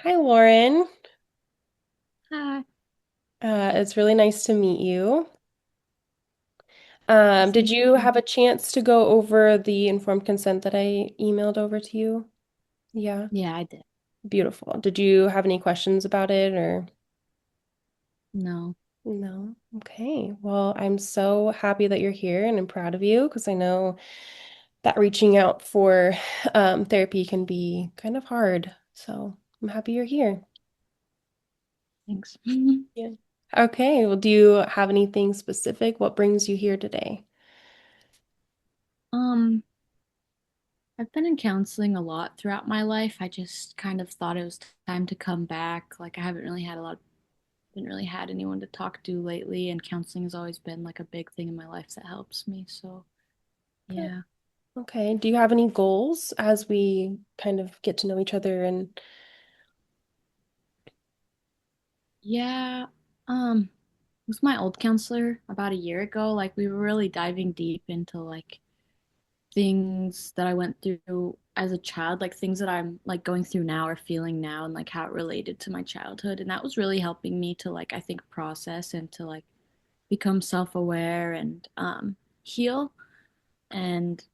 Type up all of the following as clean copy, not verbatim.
Hi, Lauren. Hi. It's really nice to meet you. Nice to Did meet you you. have a chance to go over the informed consent that I emailed over to you? Yeah, Yeah, I did. beautiful. Did you have any questions about it or No, no? Okay. Well, I'm so happy that you're here and I'm proud of you because I know that reaching out for therapy can be kind of hard. So I'm happy you're here. thanks. Yeah. Okay. Well, do you have anything specific? What brings you here today? Um, I've been in counseling a lot throughout my life. I just kind of thought it was time to come back. Like I didn't really had anyone to talk to lately, and counseling has always been like a big thing in my life that helps me. So, yeah. Okay. Do you have any goals as we kind of get to know each other and Yeah. Um, with my old counselor about a year ago, like we were really diving deep into like things that I went through as a child, like things that I'm like going through now or feeling now and like how it related to my childhood. And that was really helping me to like I think process and to like become self-aware and heal. And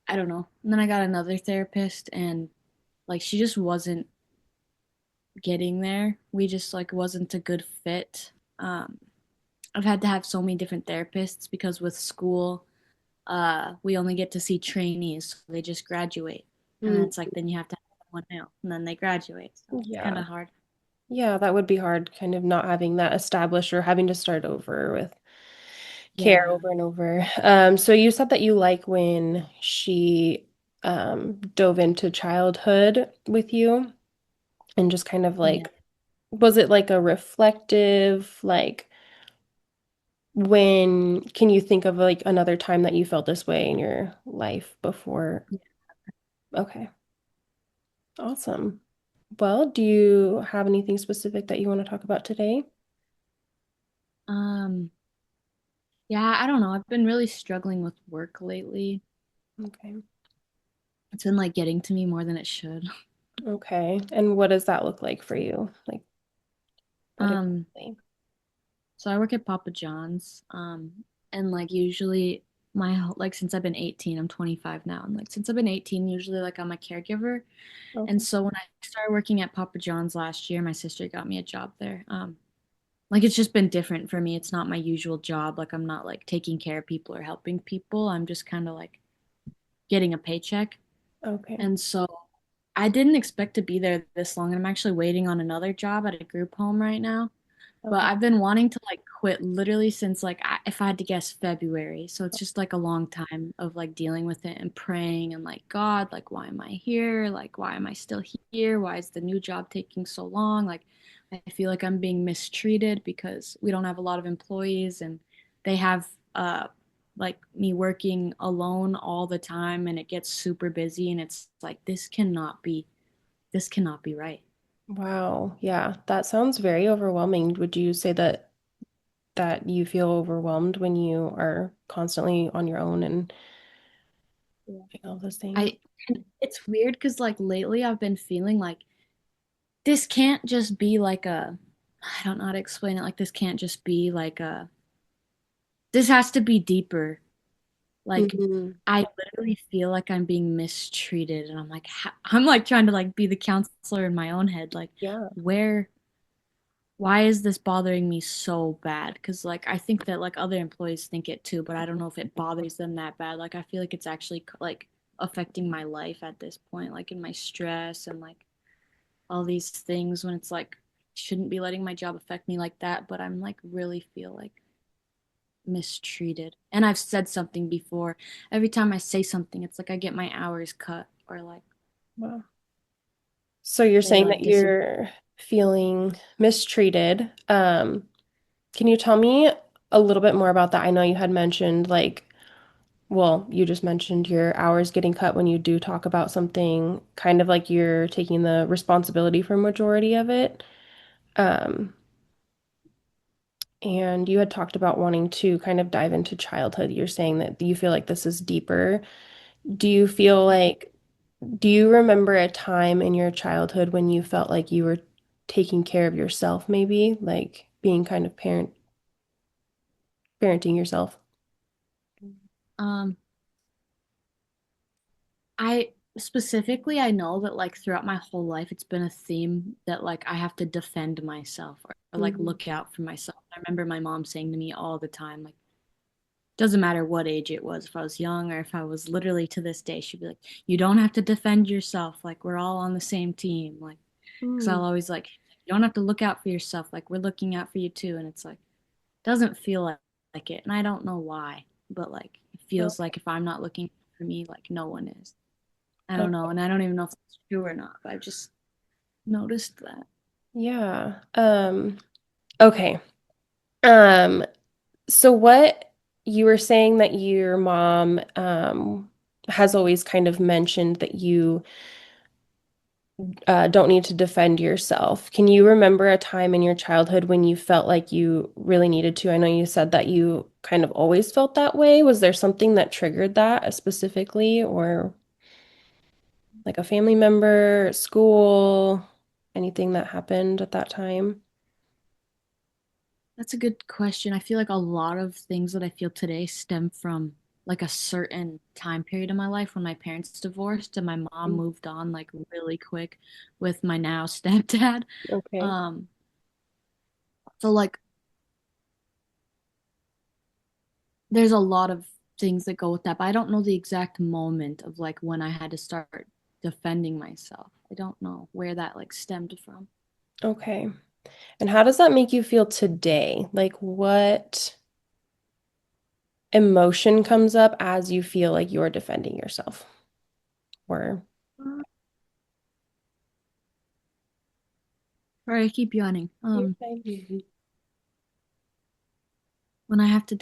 I don't know. And then I got another therapist and like she just wasn't getting there. We just like wasn't a good fit. Um I've had to have so many different therapists because with school we only get to see trainees. So they just graduate. And then Mm, it's like, then you have to have one now. And then they graduate. So it's kind yeah. of hard. Yeah, that would be hard, kind of not having that established or having to start over with care Yeah. over and over. So you said that you like when she dove into childhood with you and just kind of Yeah. like, was it like a reflective, like when can you think of like another time that you felt this way in your life before? Okay. Awesome. Well, do you have anything specific that you want to talk about today? Um, yeah, I don't know. I've been really struggling with work lately. Okay. It's been like getting to me more than it should. Okay. And what does that look like for you? Like, what Um, exactly? so I work at Papa John's. And like usually like since I've been 18, I'm 25 now. And like since I've been 18, usually like I'm a caregiver. And Okay. so when I started working at Papa John's last year, my sister got me a job there. Like it's just been different for me. It's not my usual job. Like I'm not like taking care of people or helping people. I'm just kind of like getting a paycheck. Okay. And so I didn't expect to be there this long. And I'm actually waiting on another job at a group home right now. But Okay. I've been wanting to like quit literally since like if I had to guess February. So it's just like a long time of like dealing with it and praying and like God, like why am I here? Like why am I still here? Why is the new job taking so long? Like I feel like I'm being mistreated because we don't have a lot of employees and they have like me working alone all the time and it gets super busy and it's like this cannot be right. Wow. Yeah, that sounds very overwhelming. Would you say that you feel overwhelmed when you are constantly on your own and doing all those things? I it's weird because like lately I've been feeling like this can't just be like a I don't know how to explain it. Like this can't just be like a this has to be deeper. Like Hmm. I literally feel like I'm being mistreated and I'm like I'm like trying to like be the counselor in my own head like Yeah. where why is this bothering me so bad? Because like I think that like other employees think it too, but I don't know if it bothers them that bad. Like I feel like it's actually like affecting my life at this point, like in my stress and like all these things when it's like shouldn't be letting my job affect me like that, but I'm like really feel like mistreated. And I've said something before. Every time I say something, it's like I get my hours cut or like Wow. So you're they saying like that disappear. you're feeling mistreated. Can you tell me a little bit more about that? I know you had mentioned like, well, you just mentioned your hours getting cut when you do talk about something, kind of like you're taking the responsibility for majority of it. Um, and you had talked about wanting to kind of dive into childhood. You're saying that you feel like this is deeper. Do you feel like do you remember a time in your childhood when you felt like you were taking care of yourself, maybe like being kind of parenting yourself? Um, I I know that like throughout my whole life, it's been a theme that like I have to defend myself or like Hmm. look out for myself. I remember my mom saying to me all the time, like, doesn't matter what age it was, if I was young or if I was literally to this day, she'd be like, you don't have to defend yourself. Like, we're all on the same team. Like, because I'll Mm. always like, you don't have to look out for yourself. Like, we're looking out for you too. And it's like, doesn't feel like it. And I don't know why, but like, it Oh, feels like if I'm not looking for me, like, no one is. I don't know. okay. And I don't even know if it's true or not, but I've just noticed that. Yeah. Okay. Um, so what you were saying that your mom has always kind of mentioned that you don't need to defend yourself. Can you remember a time in your childhood when you felt like you really needed to? I know you said that you kind of always felt that way. Was there something that triggered that specifically, or like a family member, school, anything that happened at that time? That's a good question. I feel like a lot of things that I feel today stem from like a certain time period in my life when my parents divorced and my mom moved on like really quick with my now stepdad. Okay. Um, so like there's a lot of things that go with that, but I don't know the exact moment of like when I had to start defending myself. I don't know where that like stemmed from. Okay. And how does that make you feel today? Like what emotion comes up as you feel like you're defending yourself? Or Sorry, I keep yawning. you're fine. When I have to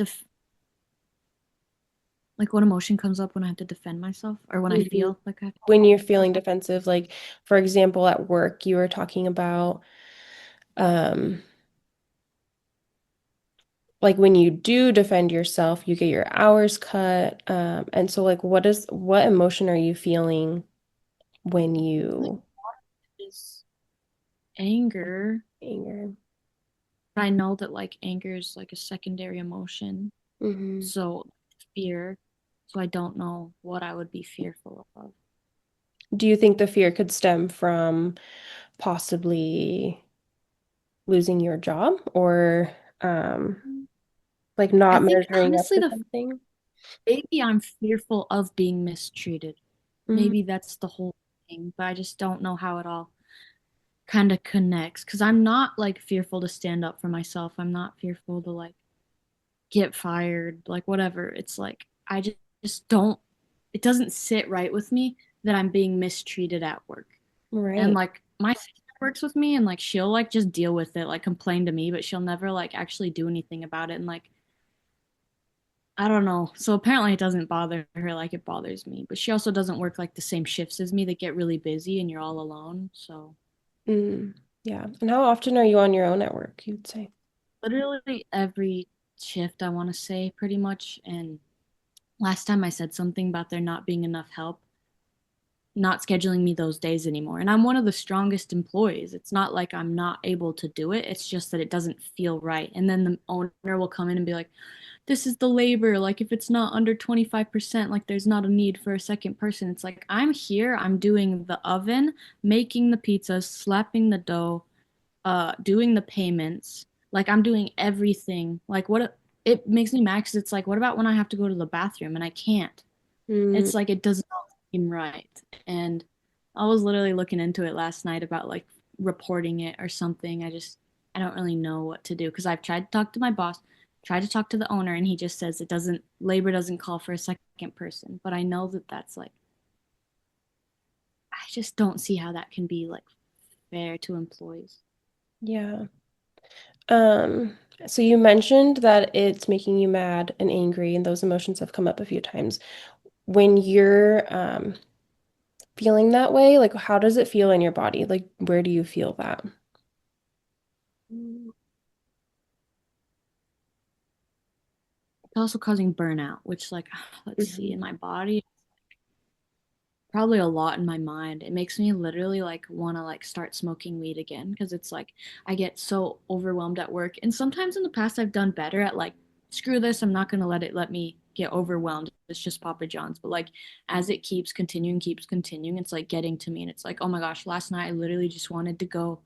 like what emotion comes up when I have to defend myself or when I Mhm. feel like I have to When you're defend myself? feeling defensive, like for example, at work, you were talking about um like when you do defend yourself, you get your hours cut. And so like what emotion are you feeling when Like you is anger. anger? I know that like anger is like a secondary emotion. Hmm. So fear. So I don't know what I would be fearful of. Do you think the fear could stem from possibly losing your job or um like I not think measuring up honestly to the something? maybe I'm fearful of being mistreated. Hmm. Maybe that's the whole thing, but I just don't know how it all kind of connects because I'm not like fearful to stand up for myself. I'm not fearful to like get fired, like whatever. It's like just don't it doesn't sit right with me that I'm being mistreated at work. And Right. like my sister works with me and like she'll like just deal with it, like complain to me, but she'll never like actually do anything about it. And like I don't know. So apparently it doesn't bother her like it bothers me. But she also doesn't work like the same shifts as me that get really busy and you're all alone. So Mm. Yeah. And how often are you on your own at work, you'd say? literally every shift I want to say pretty much. And last time I said something about there not being enough help, not scheduling me those days anymore. And I'm one of the strongest employees. It's not like I'm not able to do it. It's just that it doesn't feel right. And then the owner will come in and be like, this is the labor. Like, if it's not under 25%, like, there's not a need for a second person. It's like, I'm here. I'm doing the oven, making the pizzas, slapping the dough, doing the payments. Like, I'm doing everything. Like, it makes me mad because it's like, what about when I have to go to the bathroom and I can't? Mm. It's like it does not seem right. And I was literally looking into it last night about like reporting it or something. I don't really know what to do because I've tried to talk to my boss, tried to talk to the owner, and he just says labor doesn't call for a second person. But I know that that's like, I just don't see how that can be like fair to employees. Yeah. Um, so you mentioned that it's making you mad and angry, and those emotions have come up a few times. When you're feeling that way, like how does it feel in your body? Like where do you feel that? It's also causing burnout, which like let's see Hmm. in my body. probably a lot in my mind. It makes me literally like want to like start smoking weed again because it's like I get so overwhelmed at work. And sometimes in the past I've done better at like screw this, I'm not going to let me get overwhelmed. It's just Papa John's. But like as it keeps continuing, it's like getting to me and it's like, "Oh my gosh, last night I literally just wanted to go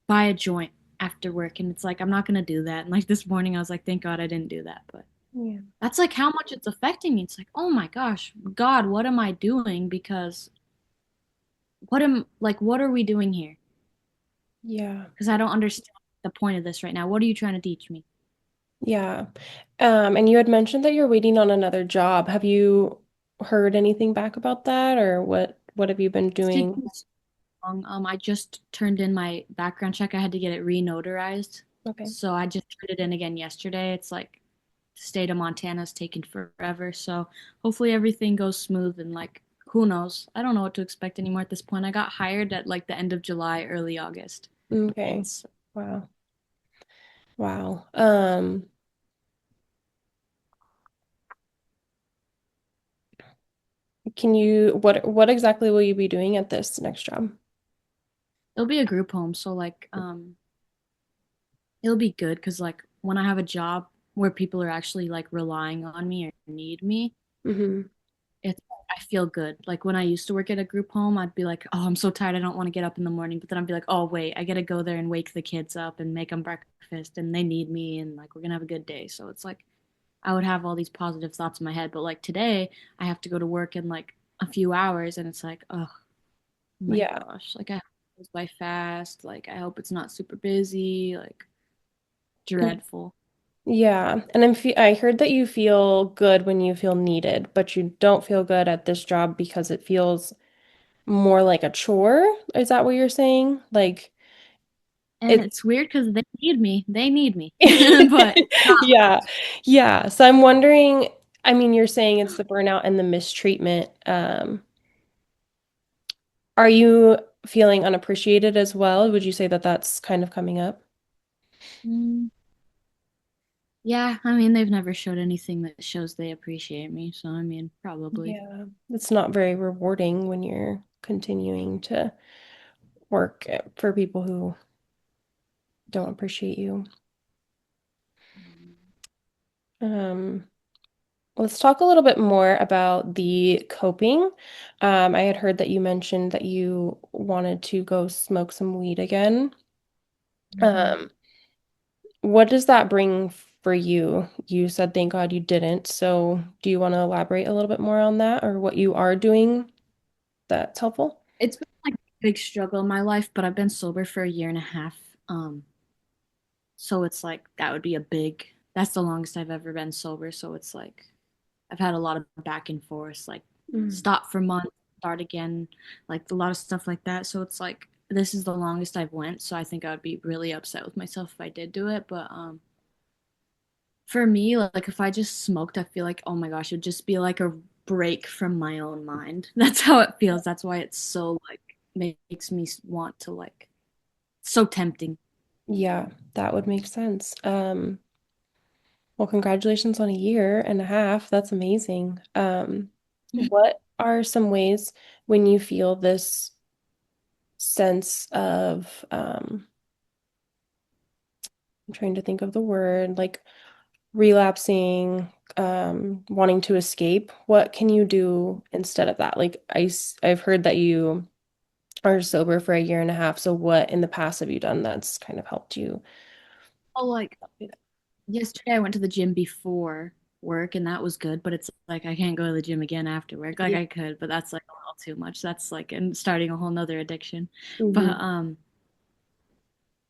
buy a joint after work." And it's like I'm not going to do that. And like this morning I was like, "Thank God I didn't do that." But Yeah. that's like how much it's affecting me. It's like, oh my gosh, God, what am I doing? Because what are we doing here? Yeah. Because I don't understand the point of this right now. What are you trying to teach me? Yeah. And you had mentioned that you're waiting on another job. Have you heard anything back about that, or what have you been It's doing? taking so long. I just turned in my background check. I had to get it re-notarized. Okay. So I just turned it in again yesterday. It's like the state of Montana's taking forever. So hopefully everything goes smooth and like who knows? I don't know what to expect anymore at this point. I got hired at like the end of July, early August. And Okay. so Wow. Wow. Can you what exactly will you be doing at this next job? it'll be a group home. So like it'll be good because like when I have a job where people are actually like relying on me or need me, Hmm. it's I feel good. Like when I used to work at a group home, I'd be like, "Oh, I'm so tired. I don't want to get up in the morning." But then I'd be like, "Oh, wait, I got to go there and wake the kids up and make them breakfast and they need me and like we're going to have a good day." So it's like I would have all these positive thoughts in my head, but like today, I have to go to work in like a few hours and it's like, "Oh my Yeah. gosh. Like I hope it goes by fast. Like I hope it's not super busy." Like dreadful. Yeah. And I heard that you feel good when you feel needed, but you don't feel good at this job because it feels more like a chore. Is that what you're saying? Like And it's it's weird because they need me. They need me. But yeah. Yeah. So I'm wondering, I mean, you're saying it's the burnout and the mistreatment. Are you feeling unappreciated as well? Would you say that that's kind of coming up? mm, yeah, I mean, they've never showed anything that shows they appreciate me. So, I mean, probably. Yeah. It's not very rewarding when you're continuing to work for people who don't appreciate you. Um, let's talk a little bit more about the coping. I had heard that you mentioned that you wanted to go smoke some weed again. Mhm. Um, what does that bring for you? You said thank God you didn't. So do you want to elaborate a little bit more on that or what you are doing that's helpful? It's been like a big struggle in my life, but I've been sober for a year and a half. Um, so it's like that would be that's the longest I've ever been sober. So it's like I've had a lot of back and forth, like Mm. stop for months, start again, like a lot of stuff like that. So it's like this is the longest I've went. So I think I would be really upset with myself if I did do it. But for me, like if I just smoked, I feel like, oh my gosh, it'd just be like a break from my own mind. That's how it feels. That's why it's so like makes me want to like so tempting. Yeah, that would make sense. Well, congratulations on a year and a half. That's amazing. What are some ways when you feel this sense of, I'm trying to think of the word, like relapsing, wanting to escape? What can you do instead of that? Like I've heard that you are sober for a year and a half. So what in the past have you done that's kind of helped you? Oh, like yesterday I went to the gym before work and that was good, but it's like I can't go to the gym again after work. Like Yeah. I could, but that's like a little too much. That's like and starting a whole nother addiction. But Hmm.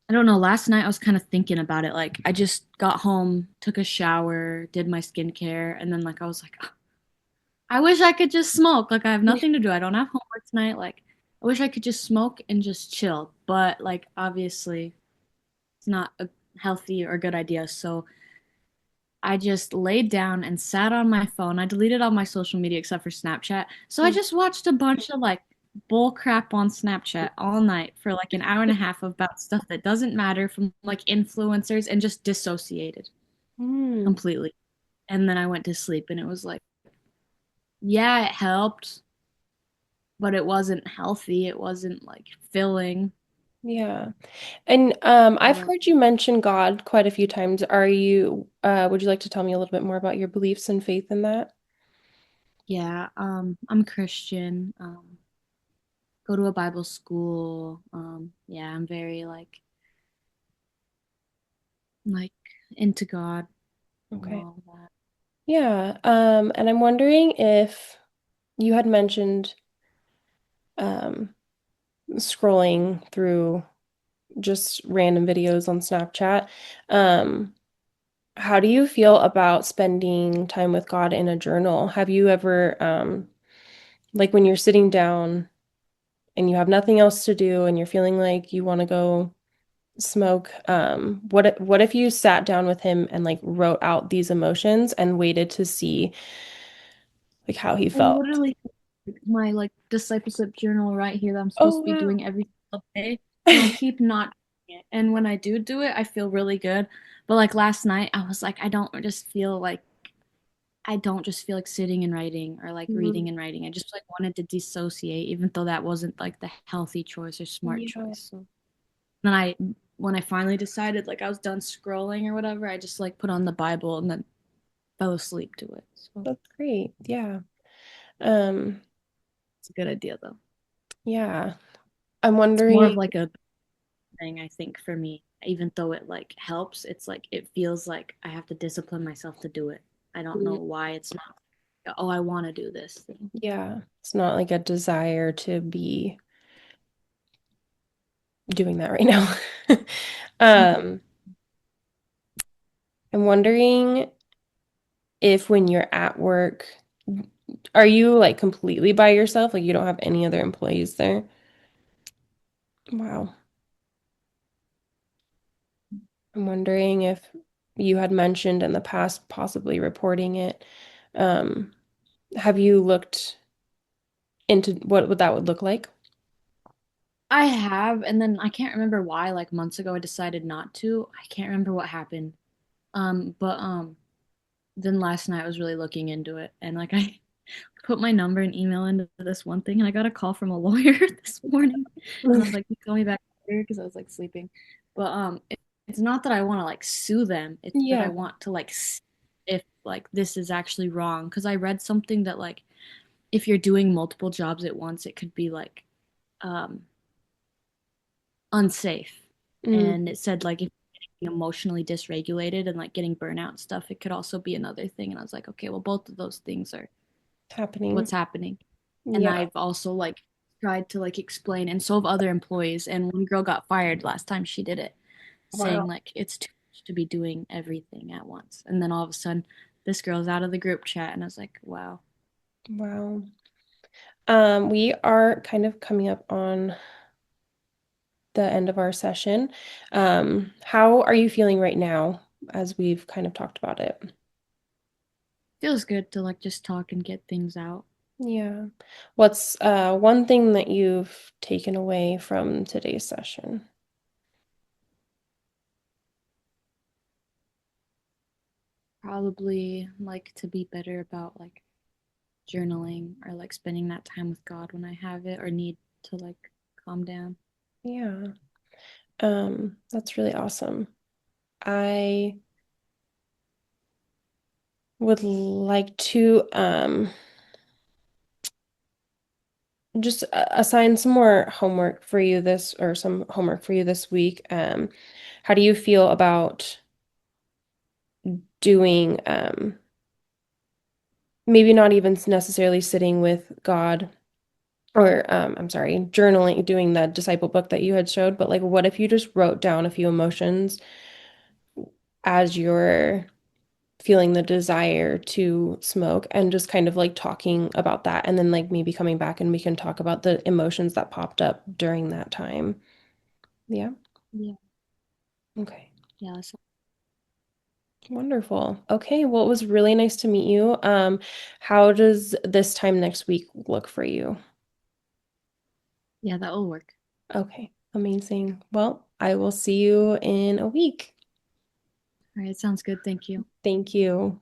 I don't know, last night I was kind of thinking about it. Like I just got home, took a shower, did my skincare, and then like I was like, "Ugh, I wish I could just smoke. Like I have nothing to do. I don't have homework tonight. Like I wish I could just smoke and just chill. But like obviously it's not a healthy or good idea. So I just laid down and sat on my phone. I deleted all my social media except for Snapchat. So I just watched a bunch of like bull crap on Snapchat all night for like an hour and a half about stuff that doesn't matter from like influencers and just dissociated Mm. completely. And then I went to sleep and it was like Yeah, it helped, but it wasn't healthy. It wasn't like filling. Yeah. And I've But heard you mention God quite a few times. Would you like to tell me a little bit more about your beliefs and faith in that? yeah, I'm Christian. Go to a Bible school. Yeah, I'm very like into God and Okay. all of that. Yeah. And I'm wondering if you had mentioned um scrolling through just random videos on Snapchat. Um, how do you feel about spending time with God in a journal? Have you ever, like when you're sitting down and you have nothing else to do and you're feeling like you want to go smoke, what if you sat down with him and like wrote out these emotions and waited to see like how he I felt? literally my like discipleship journal right here that I'm supposed Oh, to be wow. doing every single day, and I keep not doing it. And when I do it, I feel really good. But like last night, I was like, I don't just feel like sitting and writing or like Mhm. reading and writing. I just like wanted to dissociate, even though that wasn't like the healthy choice or smart Yeah, choice. So then when I finally decided like I was done scrolling or whatever, I just like put on the Bible and then fell asleep to it. So that's great. Yeah. Um, it's a good idea though. yeah. I'm It's more wondering, of like a thing, I think, for me. Even though it like helps, it's like it feels like I have to discipline myself to do it. I don't know why it's not, oh, I want to do this thing. yeah, it's not like a desire to be doing that right now. Um, I'm wondering if when you're at work, are you like completely by yourself? Like you don't have any other employees there? Wow. I'm wondering if you had mentioned in the past possibly reporting it. Um, have you looked into what that would look like? I have, and then I can't remember why, like months ago I decided not to. I can't remember what happened. But then last night I was really looking into it, and like I put my number and email into this one thing, and I got a call from a lawyer this morning, and I was like, "Can you call me back later?" Because I was like sleeping. But it's not that I want to like sue them; it's that I Yeah. want to like see if like this is actually wrong. Because I read something that like if you're doing multiple jobs at once, it could be like um unsafe. Mm, And it said like if you're getting emotionally dysregulated and like getting burnout and stuff, it could also be another thing. And I was like, okay, well, both of those things are happening. what's happening. And Yeah. I've also like tried to like explain, and so have other employees. And one girl got fired last time she did it, saying Wow. like it's too much to be doing everything at once. And then all of a sudden, this girl's out of the group chat, and I was like, wow. Wow. We are kind of coming up on the end of our session. How are you feeling right now as we've kind of talked about it? Feels good to like just talk and get things out. Yeah. What's one thing that you've taken away from today's session? Probably like to be better about like journaling or like spending that time with God when I have it or need to like calm down. Yeah. That's really awesome. I would like to just assign some more homework for you this or some homework for you this week. How do you feel about doing maybe not even necessarily sitting with God or I'm sorry, journaling, doing the disciple book that you had showed, but like what if you just wrote down a few emotions as you're feeling the desire to smoke and just kind of like talking about that and then like maybe coming back and we can talk about the emotions that popped up during that time. Yeah. Yeah, Okay. yeah, that's, Wonderful. Okay, well, it was really nice to meet you. How does this time next week look for you? yeah, that will work. Okay, amazing. Well, I will see you in a week. All right, sounds good. Thank you. Thank you.